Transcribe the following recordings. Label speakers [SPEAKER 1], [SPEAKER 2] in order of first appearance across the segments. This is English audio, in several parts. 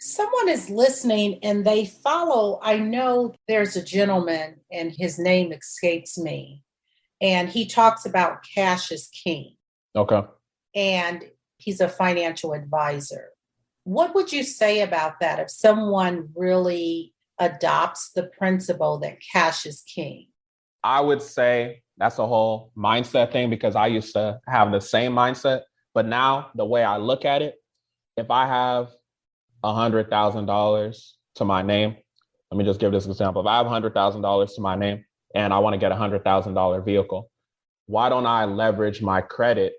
[SPEAKER 1] Someone is listening and they follow. I know there's a gentleman and his name escapes me, and he talks about cash is king,
[SPEAKER 2] Okay.
[SPEAKER 1] and he's a financial advisor. What would you say about that if someone really adopts the principle that cash is king?
[SPEAKER 2] I would say that's a whole mindset thing because I used to have the same mindset. But now the way I look at it, if I have $100,000 to my name, let me just give this example. If I have $100,000 to my name and I want to get a $100,000 vehicle, why don't I leverage my credit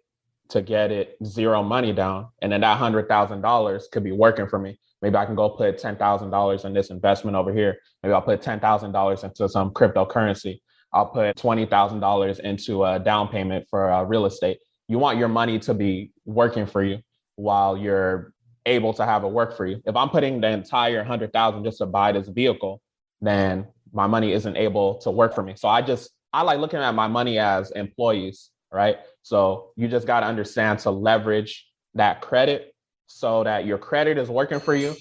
[SPEAKER 2] to get it zero money down? And then that $100,000 could be working for me. Maybe I can go put $10,000 in this investment over here. Maybe I'll put $10,000 into some cryptocurrency. I'll put $20,000 into a down payment for real estate. You want your money to be working for you while you're able to have it work for you. If I'm putting the entire 100,000 just to buy this vehicle, then my money isn't able to work for me. So I like looking at my money as employees, right? So you just got to understand to leverage that credit so that your credit is working for you.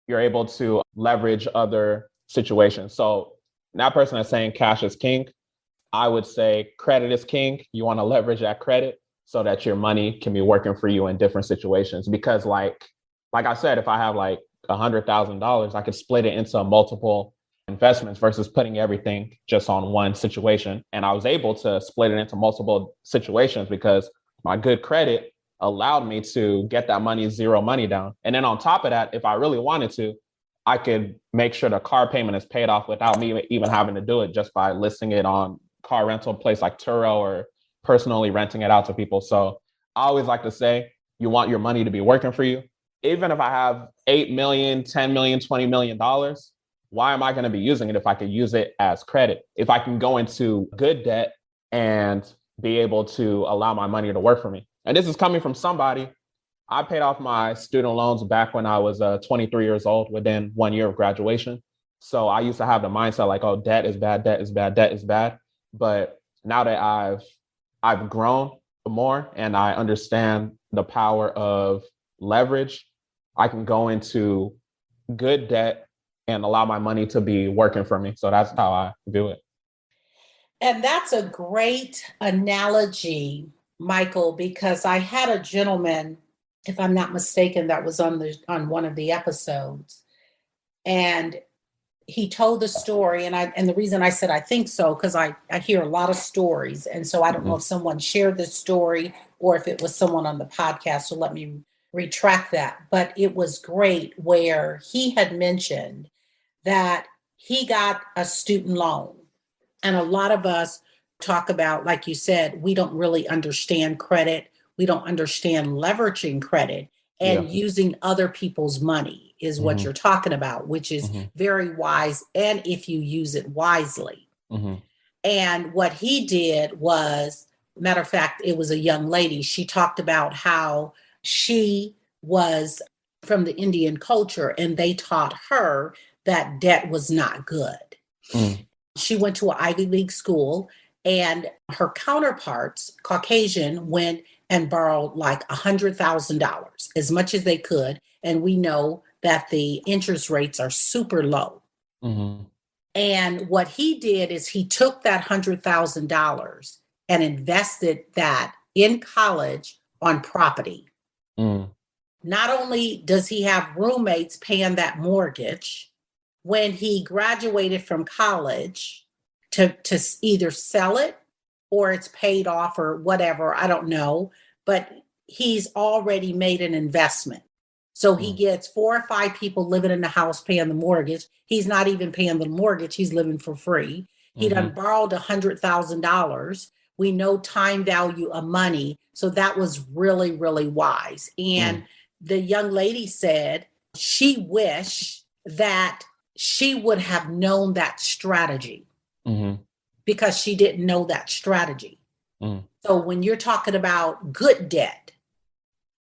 [SPEAKER 2] You're able to leverage other situations. So that person is saying cash is king. I would say credit is king. You want to leverage that credit so that your money can be working for you in different situations. Because like I said, if I have like $100,000, I could split it into multiple investments versus putting everything just on one situation. And I was able to split it into multiple situations because my good credit allowed me to get that money zero money down. And then on top of that, if I really wanted to, I could make sure the car payment is paid off without me even having to do it, just by listing it on car rental place like Turo or personally renting it out to people. So I always like to say, you want your money to be working for you. Even if I have 8 million, 10 million, $20 million, why am I going to be using it if I could use it as credit? If I can go into good debt and be able to allow my money to work for me. And this is coming from somebody. I paid off my student loans back when I was 23 years old within 1 year of graduation. So I used to have the mindset like, oh, debt is bad, debt is bad, debt is bad. But now that I've grown more and I understand the power of leverage, I can go into good debt and allow my money to be working for me. So that's how I view it.
[SPEAKER 1] And that's a great analogy, Michael, because I had a gentleman, if I'm not mistaken, that was on one of the episodes. And he told the story, and the reason I said I think so, because I hear a lot of stories. And so I don't know if someone shared this story or if it was someone on the podcast. So let me retract that. But it was great where he had mentioned that he got a student loan. And a lot of us talk about, like you said, we don't really understand credit. We don't understand leveraging credit and using other people's money is what you're talking about, which is very wise. And if you use it wisely. And what he did was, matter of fact, it was a young lady. She talked about how she was from the Indian culture and they taught her that debt was not good. She went to an Ivy League school and her counterparts, Caucasian, went and borrowed like $100,000, as much as they could. And we know that the interest rates are super low. And what he did is he took that $100,000 and invested that in college on property. Not only does he have roommates paying that mortgage, when he graduated from college to either sell it or it's paid off or whatever, I don't know, but he's already made an investment. So he gets 4 or 5 people living in the house paying the mortgage. He's not even paying the mortgage. He's living for free. He done borrowed $100,000. We know time value of money. So that was really, really wise. And the young lady said she wished that she would have known that strategy because she didn't know that strategy. So when you're talking about good debt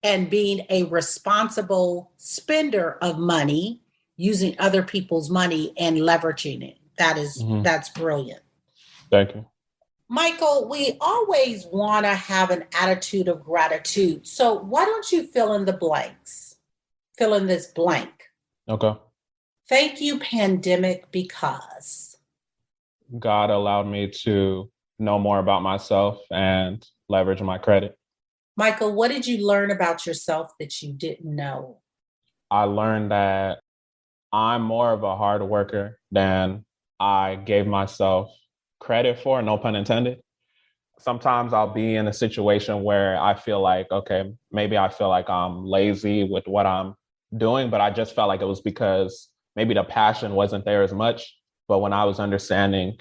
[SPEAKER 1] and being a responsible spender of money, using other people's money and leveraging it, that's brilliant.
[SPEAKER 2] Thank you.
[SPEAKER 1] Michael, we always want to have an attitude of gratitude. So why don't you fill in the blanks? Fill in this blank.
[SPEAKER 2] Okay.
[SPEAKER 1] Thank you, pandemic, because.
[SPEAKER 2] God allowed me to know more about myself and leverage my credit.
[SPEAKER 1] Michael, what did you learn about yourself that you didn't know?
[SPEAKER 2] I learned that I'm more of a hard worker than I gave myself credit for, no pun intended. Sometimes I'll be in a situation where I feel like, okay, maybe I feel like I'm lazy with what I'm doing, but I just felt like it was because maybe the passion wasn't there as much. But when I was understanding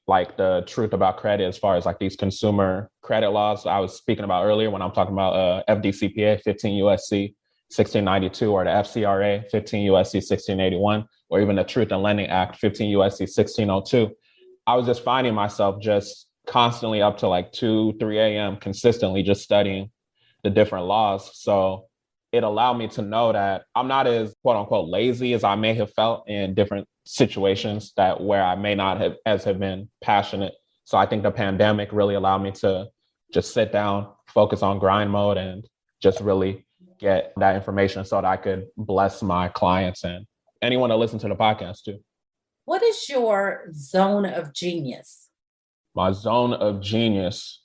[SPEAKER 2] like the truth about credit as far as like these consumer credit laws I was speaking about earlier when I'm talking about FDCPA 15 USC 1692 or the FCRA 15 USC 1681 or even the Truth in Lending Act 15 USC 1602. I was just finding myself just constantly up to like 2, 3 a.m. consistently just studying the different laws. So it allowed me to know that I'm not as quote unquote lazy as I may have felt in different situations that where I may not have been passionate. So I think the pandemic really allowed me to just sit down, focus on grind mode and just really get that information so that I could bless my clients and anyone to listen to the podcast too.
[SPEAKER 1] What is your zone of genius?
[SPEAKER 2] My zone of genius.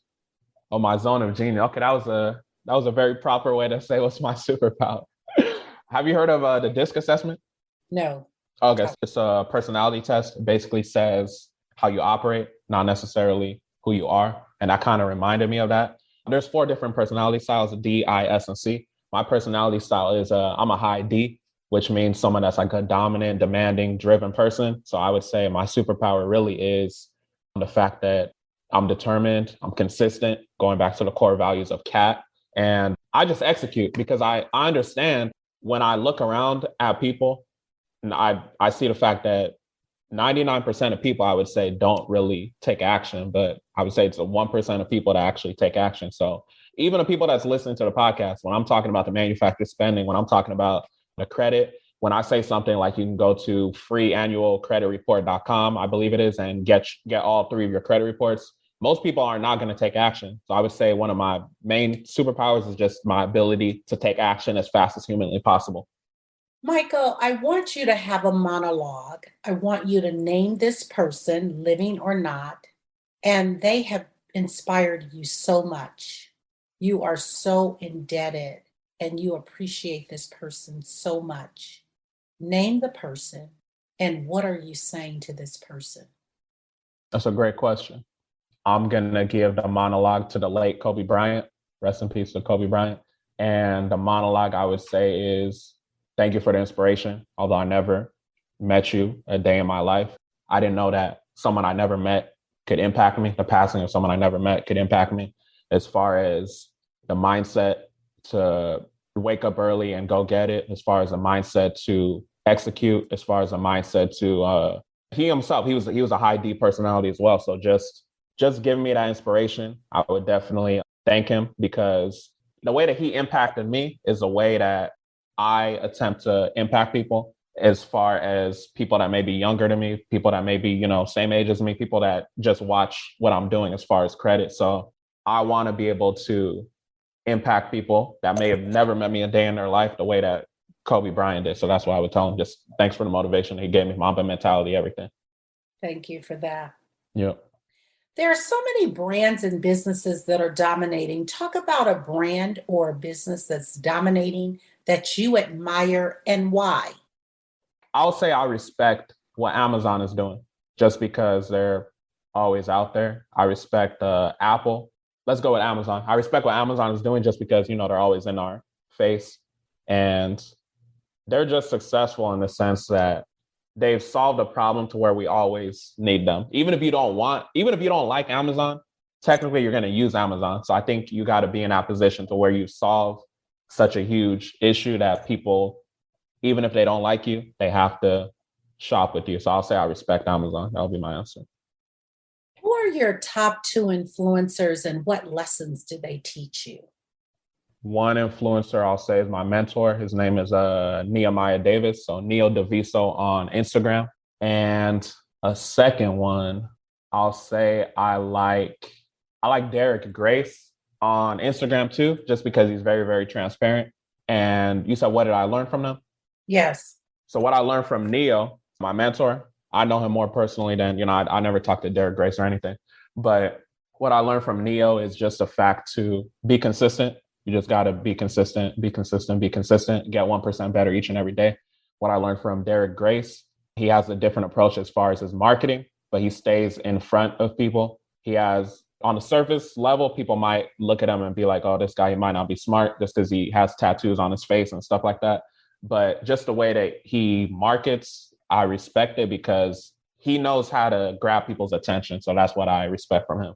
[SPEAKER 2] Oh, my zone of genius. Okay, that was a very proper way to say what's my superpower. Have you heard of the DISC assessment?
[SPEAKER 1] No.
[SPEAKER 2] Okay, it's a personality test. It basically says how you operate, not necessarily who you are. And that kind of reminded me of that. There's 4 different personality styles, D, I, S, and C. My personality style is I'm a high D, which means someone that's like a dominant, demanding, driven person. So I would say my superpower really is the fact that I'm determined, I'm consistent, going back to the core values of CAT. And I just execute because I understand when I look around at people, and I see the fact that 99% of people, I would say, don't really take action, but I would say it's the 1% of people that actually take action. So even the people that's listening to the podcast, when I'm talking about the manufactured spending, when I'm talking about the credit, when I say something like you can go to freeannualcreditreport.com, I believe it is, and get all 3 of your credit reports, most people are not going to take action. So I would say one of my main superpowers is just my ability to take action as fast as humanly possible.
[SPEAKER 1] Michael, I want you to have a monologue. I want you to name this person, living or not, and they have inspired you so much. You are so indebted and you appreciate this person so much. Name the person and what are you saying to this person?
[SPEAKER 2] That's a great question. I'm going to give the monologue to the late Kobe Bryant. Rest in peace to Kobe Bryant. And the monologue I would say is, thank you for the inspiration. Although I never met you a day in my life, I didn't know that someone I never met could impact me. The passing of someone I never met could impact me as far as the mindset to wake up early and go get it, as far as the mindset to execute, as far as the mindset to he himself, he was a high D personality as well. So just giving me that inspiration, I would definitely thank him because the way that he impacted me is the way that I attempt to impact people, as far as people that may be younger than me, people that may be, same age as me, people that just watch what I'm doing as far as credit. So I want to be able to impact people that may have never met me a day in their life the way that Kobe Bryant did. So that's why I would tell him, just thanks for the motivation he gave me, Mamba mentality, everything.
[SPEAKER 1] Thank you for that.
[SPEAKER 2] Yeah.
[SPEAKER 1] There are so many brands and businesses that are dominating. Talk about a brand or a business that's dominating that you admire and why.
[SPEAKER 2] I'll say I respect what Amazon is doing just because they're always out there. I respect Apple. Let's go with Amazon. I respect what Amazon is doing just because, they're always in our face. And they're just successful in the sense that they've solved a problem to where we always need them. Even if you don't like Amazon, technically you're going to use Amazon. So I think you got to be in that position to where you solve such a huge issue that people, even if they don't like you, they have to shop with you. So I'll say I respect Amazon. That'll be my answer.
[SPEAKER 1] Who are your top 2 influencers and what lessons do they teach you?
[SPEAKER 2] One influencer I'll say is my mentor. His name is Nehemiah Davis. So Neo Deviso on Instagram. And a second one, I'll say I like Derek Grace on Instagram too, just because he's very, very transparent. And you said, what did I learn from them?
[SPEAKER 1] Yes.
[SPEAKER 2] So what I learned from Neo, my mentor, I know him more personally than, I never talked to Derek Grace or anything. But what I learned from Neo is just a fact to be consistent. You just got to be consistent, be consistent, be consistent, get 1% better each and every day. What I learned from Derek Grace, he has a different approach as far as his marketing, but he stays in front of people. He has, on the surface level, people might look at him and be like, oh, this guy, he might not be smart just because he has tattoos on his face and stuff like that. But just the way that he markets, I respect it because he knows how to grab people's attention. So that's what I respect from him.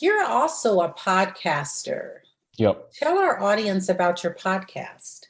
[SPEAKER 1] You're also a podcaster.
[SPEAKER 2] Yep.
[SPEAKER 1] Tell our audience about your podcast.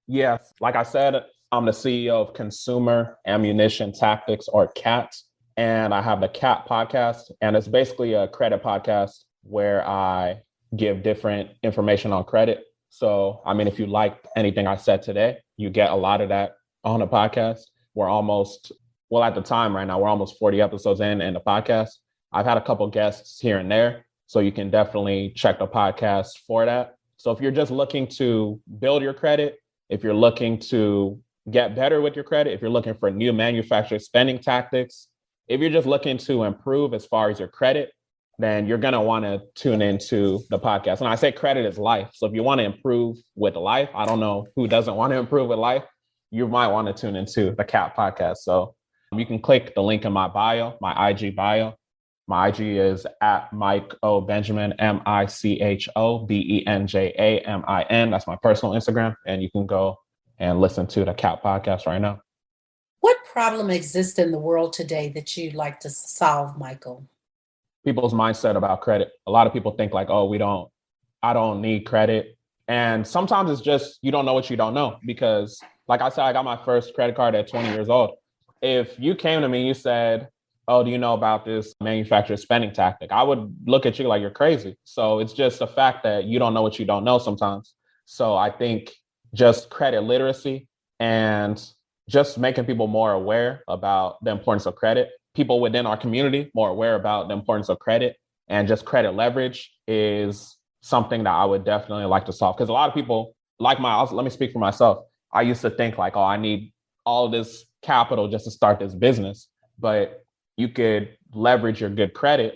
[SPEAKER 2] Yes. Like I said, I'm the CEO of Consumer Ammunition Tactics, or CAT. And I have the CAT podcast. And it's basically a credit podcast where I give different information on credit. So, I mean, if you like anything I said today, you get a lot of that on the podcast. We're almost, well, at the time right now, we're almost 40 episodes in the podcast. I've had a couple guests here and there, so you can definitely check the podcast for that. So if you're just looking to build your credit, if you're looking to get better with your credit, if you're looking for new manufacturer spending tactics, if you're just looking to improve as far as your credit, then you're going to want to tune into the podcast. And I say credit is life. So if you want to improve with life, I don't know who doesn't want to improve with life, you might want to tune into the CAT podcast. So you can click the link in my bio, my IG bio. My IG is at Mike O. Benjamin, MICHOBENJAMIN. That's my personal Instagram. And you can go and listen to the CAT podcast right now.
[SPEAKER 1] What problem exists in the world today that you'd like to solve, Michael?
[SPEAKER 2] People's mindset about credit. A lot of people think like, oh, I don't need credit. And sometimes it's just, you don't know what you don't know. Because like I said, I got my first credit card at 20 years old. If you came to me, you said, oh, do you know about this manufacturer spending tactic? I would look at you like you're crazy. So it's just the fact that you don't know what you don't know sometimes. So I think just credit literacy and just making people more aware about the importance of credit, people within our community more aware about the importance of credit, and just credit leverage is something that I would definitely like to solve. Because a lot of people, let me speak for myself. I used to think like, oh, I need all this capital just to start this business. But you could leverage your good credit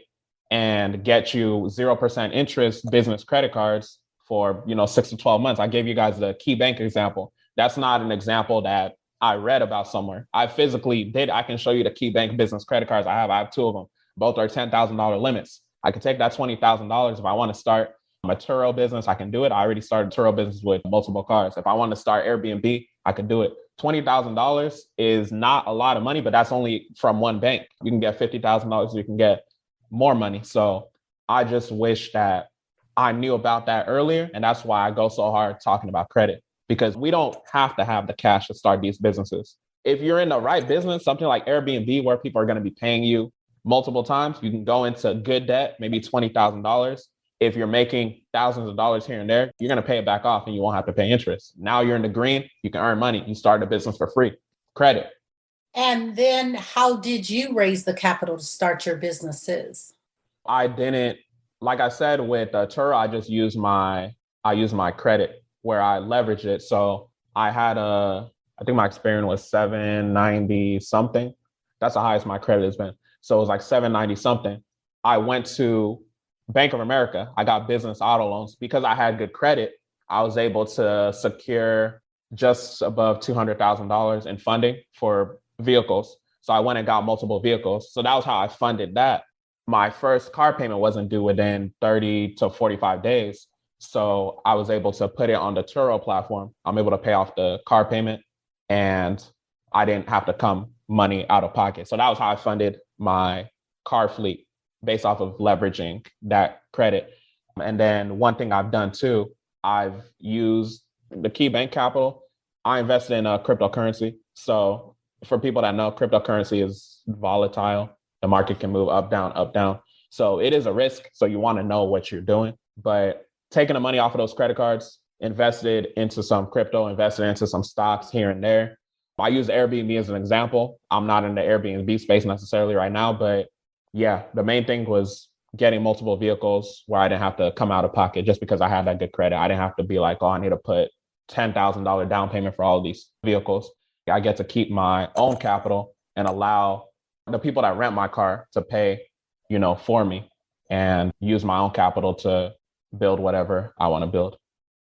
[SPEAKER 2] and get you 0% interest business credit cards for, 6 to 12 months. I gave you guys the Key Bank example. That's not an example that I read about somewhere. I physically did. I can show you the Key Bank business credit cards I have 2 of them. Both are $10,000 limits. I can take that $20,000 if I want to start a Turo business. I can do it. I already started a Turo business with multiple cars. If I want to start Airbnb, I can do it. $20,000 is not a lot of money, but that's only from one bank. You can get $50,000. You can get more money. So I just wish that I knew about that earlier. And that's why I go so hard talking about credit, because we don't have to have the cash to start these businesses. If you're in the right business, something like Airbnb, where people are going to be paying you multiple times, you can go into good debt, maybe $20,000. If you're making thousands of dollars here and there, you're going to pay it back off and you won't have to pay interest. Now you're in the green, you can earn money. You start a business for free. Credit.
[SPEAKER 1] And then how did you raise the capital to start your businesses?
[SPEAKER 2] I didn't, like I said, with Turo, I just used my credit where I leveraged it. So I had I think my experience was 790 something. That's the highest my credit has been. So it was like 790 something. I went to Bank of America. I got business auto loans because I had good credit. I was able to secure just above $200,000 in funding for vehicles. So I went and got multiple vehicles. So that was how I funded that. My first car payment wasn't due within 30 to 45 days. So I was able to put it on the Turo platform. I'm able to pay off the car payment and I didn't have to come money out of pocket. So that was how I funded my car fleet, based off of leveraging that credit. And then one thing I've done too, I've used the Key Bank capital. I invested in a cryptocurrency. So for people that know, cryptocurrency is volatile. The market can move up, down, up, down. So it is a risk. So you want to know what you're doing. But taking the money off of those credit cards, invested into some crypto, invested into some stocks here and there. I use Airbnb as an example. I'm not in the Airbnb space necessarily right now, but yeah, the main thing was getting multiple vehicles where I didn't have to come out of pocket just because I had that good credit. I didn't have to be like, oh, I need to put $10,000 down payment for all of these vehicles. I get to keep my own capital and allow the people that rent my car to pay, for me and use my own capital to build whatever I want to build.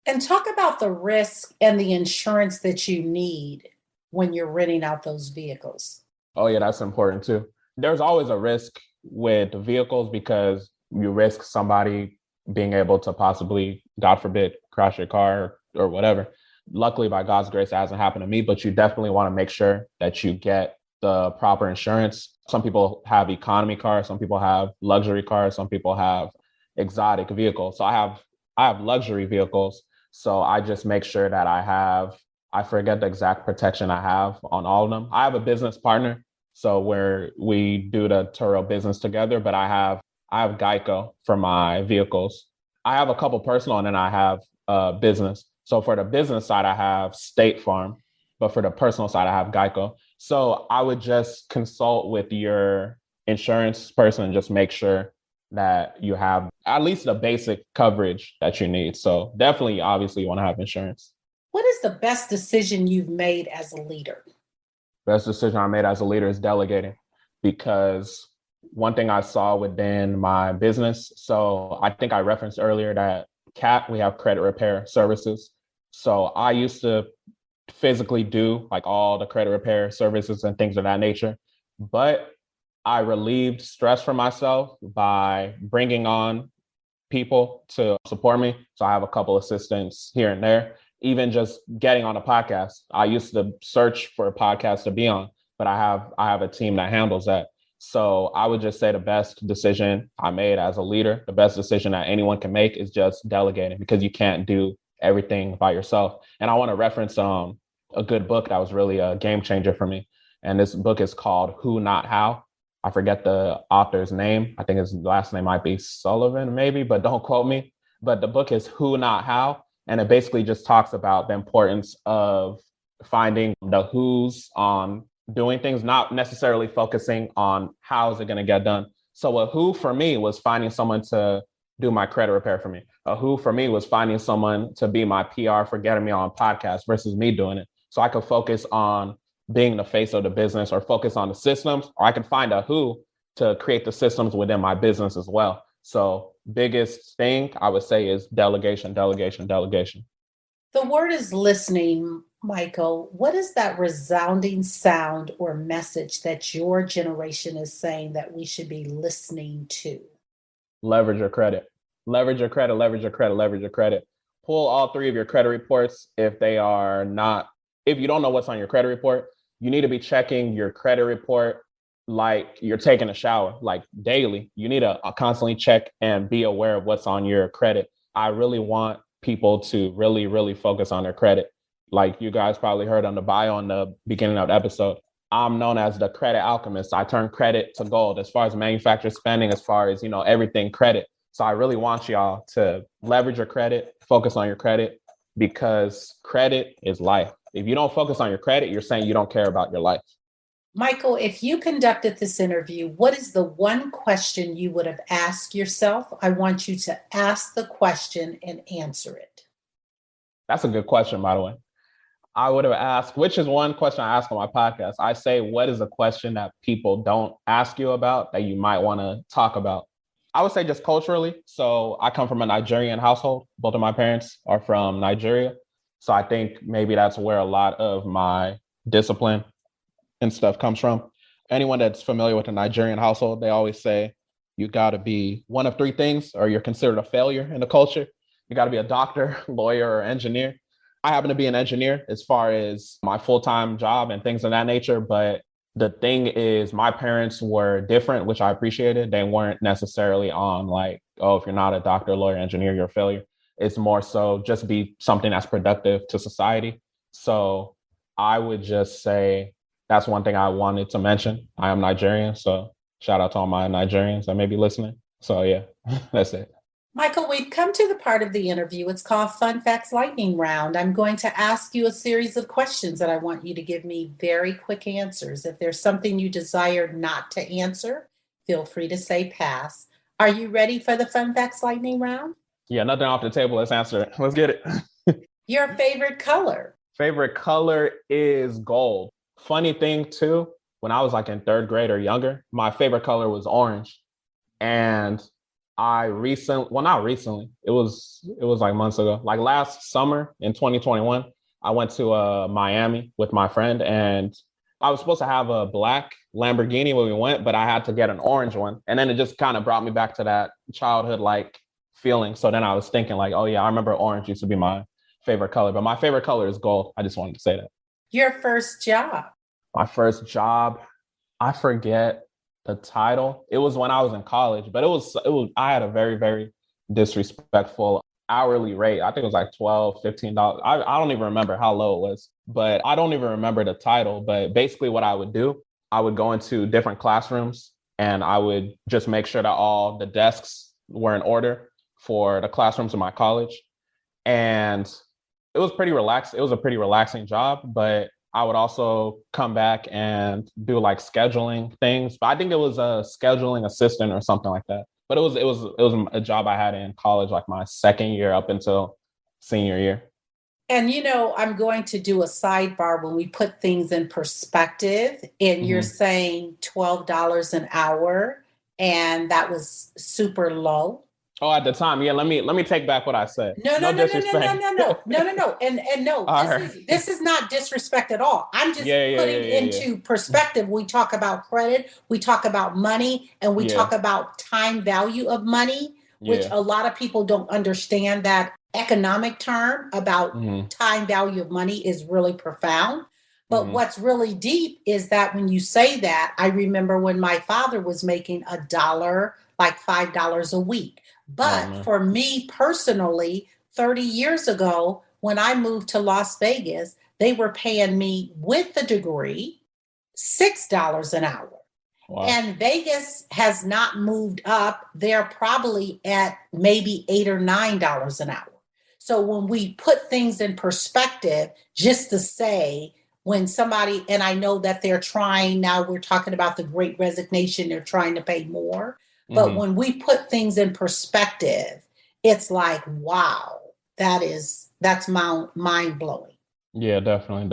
[SPEAKER 1] And talk about the risk and the insurance that you need when you're renting out those vehicles.
[SPEAKER 2] Oh, yeah, that's important too. There's always a risk with vehicles because you risk somebody being able to possibly, God forbid, crash your car or whatever. Luckily, by God's grace, it hasn't happened to me, but you definitely want to make sure that you get the proper insurance. Some people have economy cars, some people have luxury cars, some people have exotic vehicles. So I have luxury vehicles. So I just make sure that I forget the exact protection I have on all of them. I have a business partner. So where we do the Turo business together, but I have Geico for my vehicles. I have a couple personal and then I have business. So for the business side, I have State Farm, but for the personal side, I have Geico. So I would just consult with your insurance person and just make sure that you have at least the basic coverage that you need. So definitely, obviously, you want to have insurance.
[SPEAKER 1] What is the best decision you've made as a leader?
[SPEAKER 2] Best decision I made as a leader is delegating, because one thing I saw within my business. So I think I referenced earlier that we have credit repair services. So I used to physically do like all the credit repair services and things of that nature, but I relieved stress from myself by bringing on people to support me. So I have a couple assistants here and there. Even just getting on a podcast, I used to search for a podcast to be on, but I have a team that handles that. So I would just say the best decision I made as a leader, the best decision that anyone can make is just delegating, because you can't do everything by yourself. And I want to reference a good book that was really a game changer for me. And this book is called Who Not How. I forget the author's name. I think his last name might be Sullivan, maybe, but don't quote me. But the book is Who Not How. And it basically just talks about the importance of finding the who's on doing things, not necessarily focusing on how is it going to get done. So a who for me was finding someone to do my credit repair for me. A who for me was finding someone to be my PR for getting me on podcasts versus me doing it. So I could focus on being the face of the business or focus on the systems, or I could find a who to create the systems within my business as well. So biggest thing I would say is delegation, delegation, delegation.
[SPEAKER 1] The word is listening, Michael. What is that resounding sound or message that your generation is saying that we should be listening to?
[SPEAKER 2] Leverage your credit, leverage your credit, leverage your credit, leverage your credit. Pull all three of your credit reports. If you don't know what's on your credit report, you need to be checking your credit report like you're taking a shower, like daily. You need to constantly check and be aware of what's on your credit. I really want people to really, really focus on their credit. Like you guys probably heard on the bio in the beginning of the episode, I'm known as the credit alchemist. I turn credit to gold as far as manufacturer spending, as far as, everything credit. So I really want y'all to leverage your credit, focus on your credit, because credit is life. If you don't focus on your credit, you're saying you don't care about your life.
[SPEAKER 1] Michael, if you conducted this interview, what is the one question you would have asked yourself? I want you to ask the question and answer it.
[SPEAKER 2] That's a good question, by the way. I would have asked, which is one question I ask on my podcast. I say, what is a question that people don't ask you about that you might want to talk about? I would say just culturally. So I come from a Nigerian household. Both of my parents are from Nigeria. So I think maybe that's where a lot of my discipline and stuff comes from. Anyone that's familiar with a Nigerian household, they always say you got to be one of three things or you're considered a failure in the culture. You got to be a doctor, lawyer, or engineer. I happen to be an engineer as far as my full-time job and things of that nature. But the thing is, my parents were different, which I appreciated. They weren't necessarily on like, oh, if you're not a doctor, lawyer, engineer, you're a failure. It's more so just be something that's productive to society. So I would just say that's one thing I wanted to mention. I am Nigerian. So shout out to all my Nigerians that may be listening. So yeah, that's it.
[SPEAKER 1] Michael, we've come to the part of the interview. It's called Fun Facts Lightning Round. I'm going to ask you a series of questions that I want you to give me very quick answers. If there's something you desire not to answer, feel free to say pass. Are you ready for the Fun Facts Lightning Round?
[SPEAKER 2] Yeah, nothing off the table. Let's answer it. Let's get it.
[SPEAKER 1] Your favorite color?
[SPEAKER 2] Favorite color is gold. Funny thing too, when I was like in third grade or younger, my favorite color was orange. And not recently, it was like months ago, like last summer in 2021, I went to Miami with my friend, and I was supposed to have a black Lamborghini when we went, but I had to get an orange one. And then it just kind of brought me back to that childhood like feeling. So then I was thinking like, oh yeah, I remember orange used to be my favorite color, but my favorite color is gold. I just wanted to say that.
[SPEAKER 1] Your first job.
[SPEAKER 2] My first job, I forget the title. It was when I was in college, but I had a very, very disrespectful hourly rate. I think it was like $12, $15. I don't even remember how low it was, but I don't even remember the title. But basically what I would do, I would go into different classrooms and I would just make sure that all the desks were in order for the classrooms in my college. And it was pretty relaxed. It was a pretty relaxing job, but I would also come back and do like scheduling things. But I think it was a scheduling assistant or something like that. But it was a job I had in college, like my second year up until senior year.
[SPEAKER 1] And I'm going to do a sidebar when we put things in perspective. And you're saying $12 an hour, and that was super low.
[SPEAKER 2] Oh, at the time, yeah. Let me take back what I said.
[SPEAKER 1] No. And no,
[SPEAKER 2] Right.
[SPEAKER 1] this is not disrespect at all. I'm just putting into perspective. We talk about credit, we talk about money, and we talk about time value of money, which a lot of people don't understand. That economic term about time value of money is really profound. But what's really deep is that when you say that, I remember when my father was making $1, like $5 a week. But for me personally, 30 years ago, when I moved to Las Vegas, they were paying me with the degree $6 an hour. Wow. And Vegas has not moved up. They're probably at maybe $8 or $9 an hour. So when we put things in perspective, just to say, when somebody, and I know that they're trying, now we're talking about the Great Resignation, they're trying to pay more. But when we put things in perspective, it's like, wow, that's mind blowing.
[SPEAKER 2] Yeah, definitely.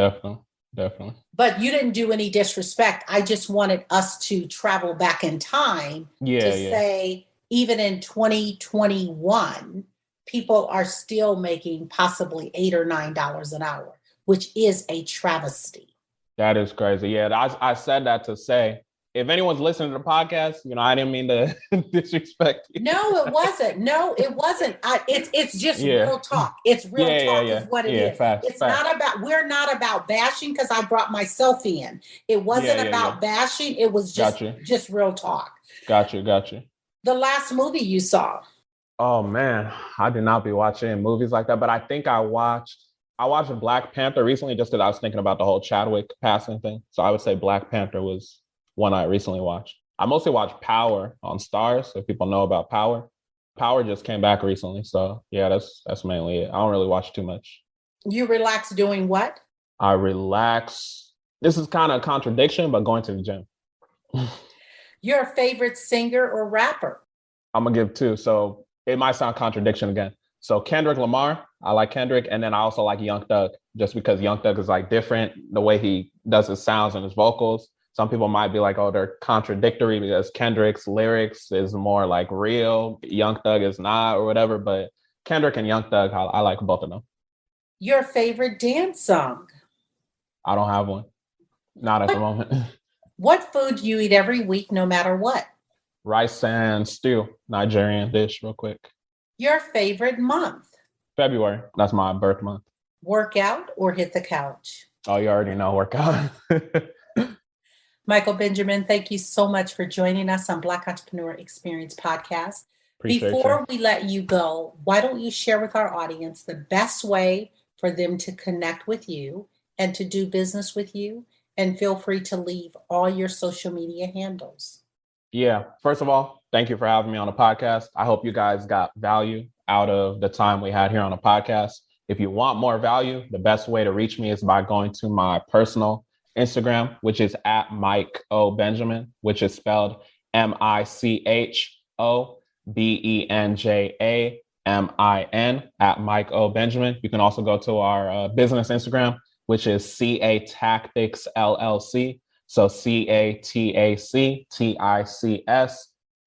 [SPEAKER 1] But you didn't do any disrespect. I just wanted us to travel back in time say, even in 2021, people are still making possibly $8 or $9 an hour, which is a travesty.
[SPEAKER 2] That is crazy. Yeah, I said that to say, if anyone's listening to the podcast, I didn't mean to disrespect you.
[SPEAKER 1] No, it wasn't. It's just real talk. It's real talk is what it is. Facts. We're not about bashing, because I brought myself in. It wasn't about bashing. It was just real talk.
[SPEAKER 2] Got you.
[SPEAKER 1] The last movie you saw?
[SPEAKER 2] Oh man, I did not be watching movies like that, but I think I watched Black Panther recently, just because I was thinking about the whole Chadwick passing thing. So I would say Black Panther was one I recently watched. I mostly watched Power on Stars, so if people know about Power. Power just came back recently, so yeah, that's mainly it. I don't really watch too much.
[SPEAKER 1] You relax doing what?
[SPEAKER 2] I relax. This is kind of a contradiction, but going to the gym.
[SPEAKER 1] Your favorite singer or rapper?
[SPEAKER 2] I'm gonna give two, so it might sound contradiction again. So Kendrick Lamar, I like Kendrick, and then I also like Young Thug, just because Young Thug is like different, the way he does his sounds and his vocals. Some people might be like, oh, they're contradictory because Kendrick's lyrics is more like real, Young Thug is not, or whatever. But Kendrick and Young Thug, I like both of them.
[SPEAKER 1] Your favorite dance song?
[SPEAKER 2] I don't have one. Not at the moment.
[SPEAKER 1] What food do you eat every week, no matter what?
[SPEAKER 2] Rice and stew, Nigerian dish, real quick.
[SPEAKER 1] Your favorite month?
[SPEAKER 2] February. That's my birth month.
[SPEAKER 1] Workout or hit the couch?
[SPEAKER 2] Oh, you already know, workout.
[SPEAKER 1] Michael Benjamin, thank you so much for joining us on Black Entrepreneur Experience Podcast. Before we let you go, why don't you share with our audience the best way for them to connect with you and to do business with you? And feel free to leave all your social media handles.
[SPEAKER 2] Yeah. First of all, thank you for having me on the podcast. I hope you guys got value out of the time we had here on the podcast. If you want more value, the best way to reach me is by going to my personal Instagram, which is at Mike O. Benjamin, which is spelled MichoBenjamin, at Mike O. Benjamin. You can also go to our business Instagram, which is CA Tactics LLC. So CATACTICS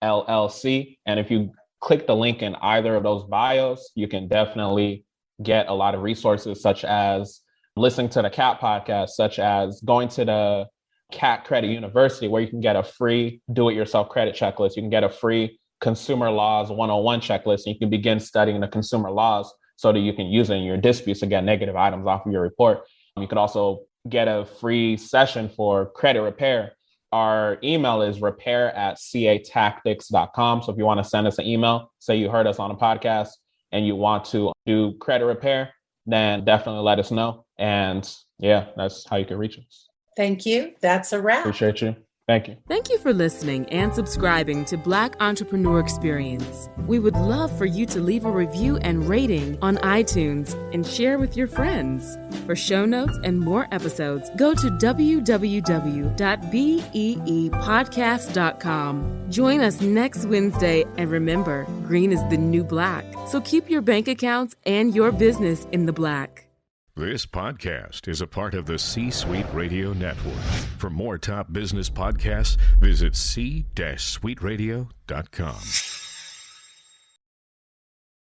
[SPEAKER 2] LLC. And if you click the link in either of those bios, you can definitely get a lot of resources, such as listening to the CAT podcast, such as going to the CAT Credit University, where you can get a free do-it-yourself credit checklist. You can get a free Consumer Laws 101 checklist, and you can begin studying the consumer laws so that you can use it in your disputes to get negative items off of your report. You can also get a free session for credit repair. Our email is repair@catactics.com. So if you want to send us an email, say you heard us on a podcast and you want to do credit repair, then definitely let us know. And yeah, that's how you can reach us.
[SPEAKER 1] Thank you. That's a wrap.
[SPEAKER 2] Appreciate you. Thank you.
[SPEAKER 3] Thank you for listening and subscribing to Black Entrepreneur Experience. We would love for you to leave a review and rating on iTunes and share with your friends. For show notes and more episodes, go to www.beepodcast.com. Join us next Wednesday, and remember, green is the new black. So keep your bank accounts and your business in the black.
[SPEAKER 4] This podcast is a part of the C-Suite Radio Network. For more top business podcasts, visit c-suiteradio.com.